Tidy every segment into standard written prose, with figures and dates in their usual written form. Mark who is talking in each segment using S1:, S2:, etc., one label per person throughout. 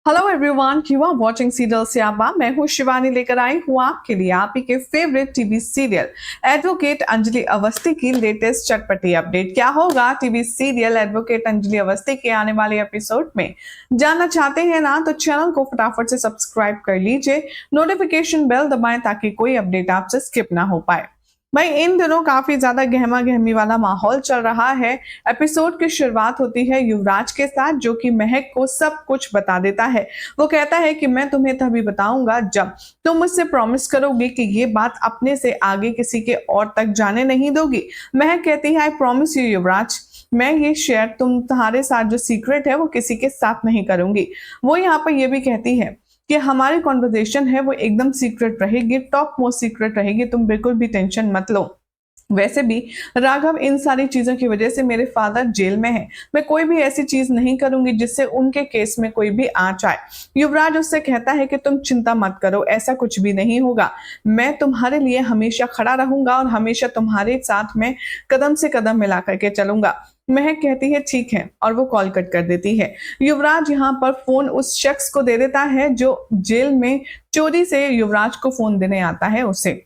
S1: Hello everyone, you are watching serial Syapa. मैं हूं शिवानी, लेकर आई हूं आपके लिए आप ही के favourite TV serial advocate Anjali Awasthi की लेटेस्ट चटपटी अपडेट। क्या होगा TV serial advocate Anjali Awasthi के आने वाले एपिसोड में, जानना चाहते हैं ना तो चैनल को फटाफट से सब्सक्राइब कर लीजिए, नोटिफिकेशन बेल दबाएं ताकि कोई अपडेट आपसे स्किप ना हो पाए। भाई इन दिनों काफी ज्यादा गहमा गहमी वाला माहौल चल रहा है। एपिसोड की शुरुआत होती है युवराज के साथ, जो कि महक को सब कुछ बता देता है। वो कहता है कि मैं तुम्हें तभी बताऊंगा जब तुम मुझसे प्रॉमिस करोगी कि ये बात अपने से आगे किसी के और तक जाने नहीं दोगी। महक कहती है, आई प्रॉमिस यू युवराज, मैं ये शेयर तुम्हारे साथ जो सीक्रेट है वो किसी के साथ नहीं करूंगी। वो यहाँ पर ये भी कहती है कि हमारी कॉन्वर्जेशन है वो एकदम सीक्रेट रहेगी, टॉप मोस्ट सीक्रेट रहेगी, तुम बिल्कुल भी टेंशन मत लो। वैसे भी राघव, इन सारी चीजों की वजह से मेरे फादर जेल में हैं। मैं कोई भी ऐसी चीज नहीं करूंगी जिससे उनके केस में कोई भी आंच आए। युवराज उससे कहता है कि तुम चिंता मत करो, ऐसा कुछ भी नहीं होगा। मैं तुम्हारे लिए हमेशा खड़ा रहूंगा और हमेशा तुम्हारे साथ में कदम से कदम मिला करके चलूंगा। महक कहती है ठीक है, और वो कॉल कट कर देती है। युवराज यहाँ पर फोन उस शख्स को दे देता है जो जेल में चोरी से युवराज को फोन देने आता है उसे।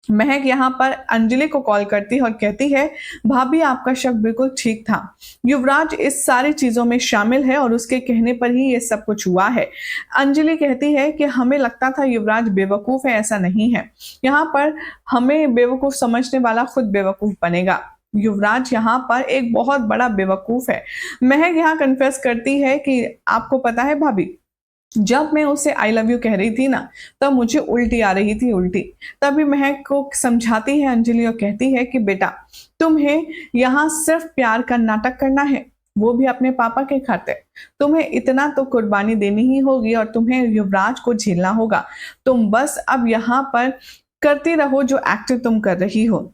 S1: महक यहाँ पर अंजलि को कॉल करती है और कहती है, भाभी आपका शक बिल्कुल ठीक था, युवराज इस सारी चीजों में शामिल है और उसके कहने पर ही ये सब कुछ हुआ है। अंजलि कहती है कि हमें लगता था युवराज बेवकूफ है, ऐसा नहीं है। यहाँ पर हमें बेवकूफ समझने वाला खुद बेवकूफ बनेगा। युवराज यहाँ पर एक बहुत बड़ा बेवकूफ है। महक यहाँ कन्फेस करती है कि आपको पता है भाभी, जब मैं उसे आई लव यू कह रही थी ना, तब मुझे उल्टी आ रही थी, उल्टी। तभी महक को समझाती है अंजलि और कहती है कि बेटा, तुम्हें यहाँ सिर्फ प्यार का नाटक करना है, वो भी अपने पापा के खातिर। तुम्हें इतना तो कुर्बानी देनी ही होगी और तुम्हें युवराज को झेलना होगा। तुम बस अब यहाँ पर करती रहो जो एक्टिंग तुम कर रही हो।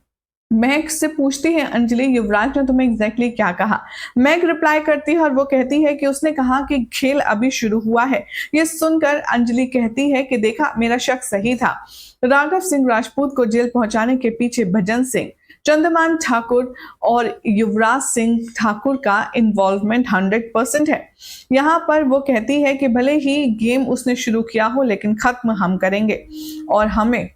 S1: मैग से पूछती है अंजलि, युवराज ने तुम्हें एग्जैक्टली क्या कहा? मैग रिप्लाई करती है और वो कहती है कि उसने कहा कि खेल अभी शुरू हुआ है। ये सुनकर अंजलि कहती है कि देखा, मेरा शक सही था। राघव सिंह राजपूत को जेल पहुंचाने के पीछे भजन सिंह, चंद्रमान ठाकुर और युवराज सिंह ठाकुर का इन्वॉल्वमेंट 100% है। यहाँ पर वो कहती है कि भले ही गेम उसने शुरू किया हो, लेकिन खत्म हम करेंगे और हमें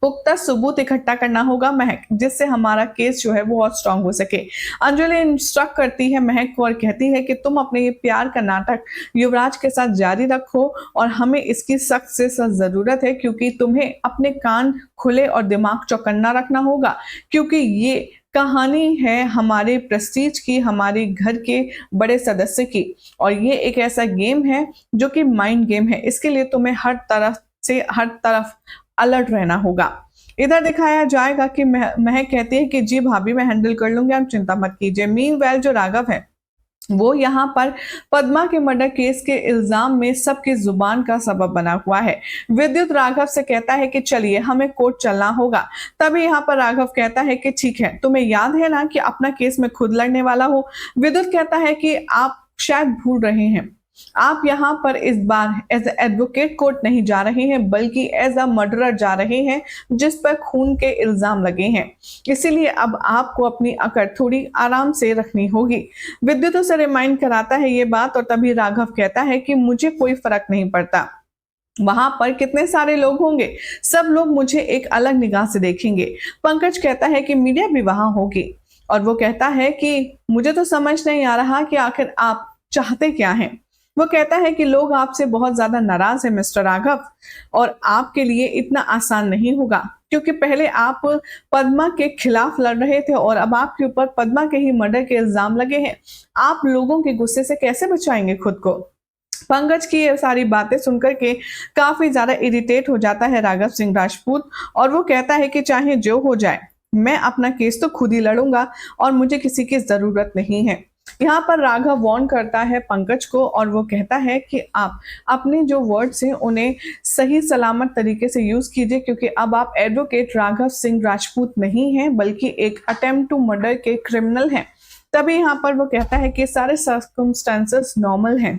S1: पुख्ता सबूत इकट्ठा करना होगा महक, जिससे हमारा केस जो है वो और स्ट्रांग हो सके। अंजलि इंस्ट्रक्ट करती है महक को और कहती है कि तुम अपने ये प्यार का नाटक युवराज के साथ जारी रखो और हमें इसकी सख्त से सख्त जरूरत है, क्योंकि तुम्हें अपने कान खुले और दिमाग चौकन्ना रखना होगा, क्योंकि ये कहानी है हमारे प्रेस्टीज की, हमारे घर के बड़े सदस्य की, और ये एक ऐसा गेम है जो कि माइंड गेम है। इसके लिए तुम्हें हर तरफ अलर्ट रहना होगा। इधर दिखाया जाएगा कि महक कहती है कि जी भाभी, मैं हैंडल कर लूंगी, आप चिंता मत कीजिए। मीनवाइल जो राघव है वो यहाँ पर पद्मा के मर्डर केस के इल्जाम में सबकी जुबान का सबब बना हुआ है। विद्युत राघव से कहता है कि चलिए हमें कोर्ट चलना होगा। तभी यहाँ पर राघव कहता है कि ठीक है, तुम्हें याद है ना कि अपना केस में खुद लड़ने वाला हो। विद्युत कहता है कि आप शायद भूल रहे हैं, आप यहाँ पर इस बार एज एडवोकेट कोर्ट नहीं जा रहे हैं, बल्कि एज अ मर्डरर जा रहे हैं जिस पर खून के इल्जाम लगे हैं। इसीलिए अब आपको अपनी अकड़ थोड़ी आराम से रखनी होगी। विद्युत उसे रिमाइंड कराता है ये बात, और तभी राघव कहता है कि मुझे कोई फर्क नहीं पड़ता, वहां पर कितने सारे लोग होंगे, सब लोग मुझे एक अलग निगाह से देखेंगे। पंकज कहता है कि मीडिया भी वहां होगी, और वो कहता है कि मुझे तो समझ नहीं आ रहा कि आखिर आप चाहते क्या हैं। वो कहता है कि लोग आपसे बहुत ज्यादा नाराज है मिस्टर राघव, और आपके लिए इतना आसान नहीं होगा, क्योंकि पहले आप पद्मा के खिलाफ लड़ रहे थे और अब आपके ऊपर पद्मा के ही मर्डर के इल्जाम लगे हैं। आप लोगों के गुस्से से कैसे बचाएंगे खुद को? पंकज की ये सारी बातें सुनकर के काफी ज्यादा इरिटेट हो जाता है राघव सिंह राजपूत, और वो कहता है कि चाहे जो हो जाए, मैं अपना केस तो खुद ही लड़ूंगा और मुझे किसी की जरूरत नहीं है। यहाँ पर राघव वार्न करता है पंकज को, और वो कहता है कि आप अपने जो वर्ड्स हैं उन्हें सही सलामत तरीके से यूज कीजिए, क्योंकि अब आप एडवोकेट राघव सिंह राजपूत नहीं हैं, बल्कि एक अटेम्प्ट टू मर्डर के क्रिमिनल हैं। तभी यहाँ पर वो कहता है कि सारे सर्कमस्टेंसेस नॉर्मल हैं,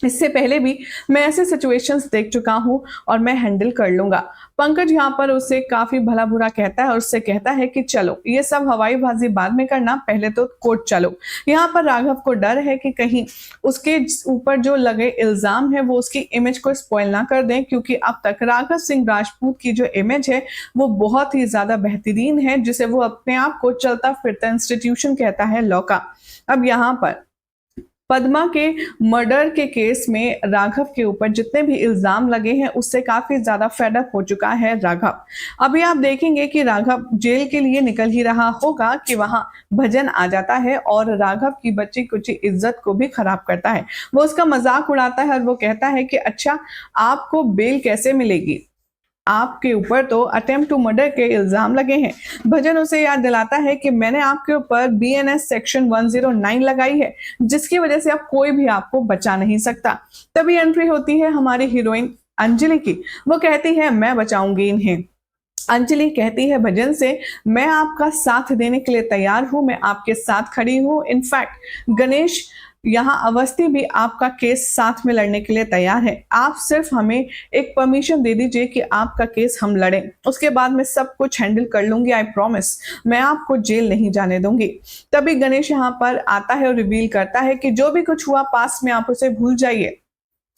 S1: इससे पहले भी मैं ऐसे सिचुएशंस देख चुका हूँ और मैं हैंडल कर लूंगा। पंकज यहाँ पर उसे काफी भला बुरा कहता है और उससे कहता है कि चलो ये सब हवाईबाजी बाद में करना, पहले तो कोर्ट चलो। यहाँ पर राघव को डर है कि कहीं उसके ऊपर जो लगे इल्जाम है वो उसकी इमेज को स्पॉइल ना कर दें, क्योंकि अब तक राघव सिंह राजपूत की जो इमेज है वो बहुत ही ज्यादा बेहतरीन है, जिसे वो अपने आप को चलता फिरता इंस्टीट्यूशन कहता है लॉ का। अब यहाँ पर पद्मा के मर्डर के केस में राघव के ऊपर जितने भी इल्जाम लगे हैं उससे काफी ज्यादा फेड अप हो चुका है राघव। अभी आप देखेंगे कि राघव जेल के लिए निकल ही रहा होगा कि वहां भजन आ जाता है और राघव की बच्ची कुची इज्जत को भी खराब करता है। वो उसका मजाक उड़ाता है और वो कहता है कि अच्छा, आपको बेल कैसे मिलेगी, आपके ऊपर तो अटेम्प्ट टू मर्डर के इल्जाम लगे हैं। भजन उसे याद दिलाता है कि मैंने आपके ऊपर बीएनएस सेक्शन 109 लगाई है, जिसकी वजह से अब कोई भी आपको बचा नहीं सकता। तभी एंट्री होती है हमारी हीरोइन अंजलि की। वो कहती है मैं बचाऊंगी इन्हें। अंजलि कहती है भजन से, मैं आपका साथ देने के लिए तैयार हूं, मैं आपके साथ खड़ी हूं। इनफैक्ट गणेश यहाँ अवस्थी भी आपका केस साथ में लड़ने के लिए तैयार है। आप सिर्फ हमें एक परमिशन दे दीजिए कि आपका केस हम लड़ें, उसके बाद मैं सब कुछ हैंडल कर लूंगी, आई प्रॉमिस। मैं आपको जेल नहीं जाने दूंगी। तभी गणेश यहाँ पर आता है और रिवील करता है कि जो भी कुछ हुआ पास में आप उसे भूल जाइए,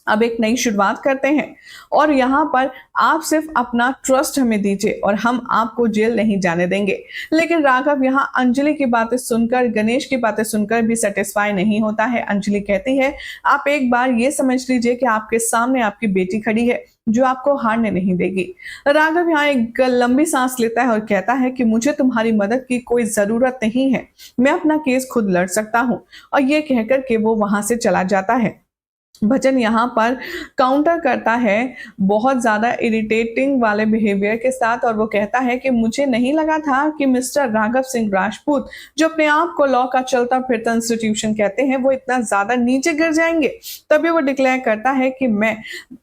S1: अब एक नई शुरुआत करते हैं और यहाँ पर आप सिर्फ अपना ट्रस्ट हमें दीजिए और हम आपको जेल नहीं जाने देंगे। लेकिन राघव यहाँ अंजलि की बातें सुनकर, गणेश की बातें सुनकर भी सेटिस्फाई नहीं होता है। अंजलि कहती है आप एक बार ये समझ लीजिए कि आपके सामने आपकी बेटी खड़ी है जो आपको हारने नहीं देगी। राघव यहाँ एक लंबी सांस लेता है और कहता है कि मुझे तुम्हारी मदद की कोई जरूरत नहीं है, मैं अपना केस खुद लड़ सकता हूँ। और ये कहकर के वो वहां से चला जाता है। भजन यहाँ पर काउंटर करता है बहुत ज्यादा इरिटेटिंग वाले बिहेवियर के साथ और वो कहता है कि मुझे नहीं लगा था कि मिस्टर राघव सिंह राजपूत, जो अपने आप को लॉ का चलता फिरता इंस्टीट्यूशन कहते हैं, वो इतना ज्यादा नीचे गिर जाएंगे। तभी वो डिक्लेयर करता है कि मैं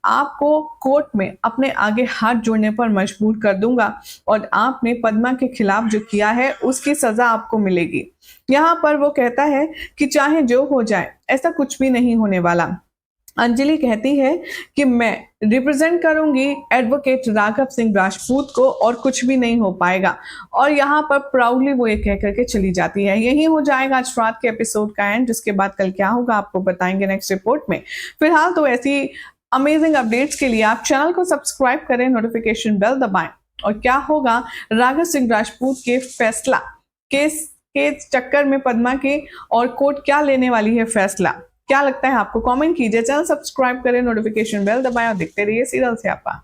S1: आपको कोर्ट में अपने आगे हाथ जोड़ने पर मजबूर कर दूंगा और आपने पद्मा के खिलाफ जो किया है उसकी सजा आपको मिलेगी। यहाँ पर वो कहता है कि चाहे जो हो जाए ऐसा कुछ भी नहीं होने वाला। अंजलि कहती है कि मैं रिप्रेजेंट करूंगी एडवोकेट राघव सिंह राजपूत को और कुछ भी नहीं हो पाएगा। और यहाँ पर प्राउडली वो ये कह करके चली जाती है। यही हो जाएगा आज रात के एपिसोड का एंड, जिसके बाद कल क्या होगा आपको बताएंगे नेक्स्ट रिपोर्ट में। फिलहाल तो ऐसी अमेजिंग अपडेट्स के लिए आप चैनल को सब्सक्राइब करें, नोटिफिकेशन बेल दबाएं। और क्या होगा राघव सिंह राजपूत के फैसला केस के चक्कर में पद्मा के और कोर्ट क्या लेने वाली है फैसला, क्या लगता है आपको? कमेंट कीजिए, चैनल सब्सक्राइब करें, नोटिफिकेशन बेल दबाएं और देखते रहिए सीरियल स्यापा।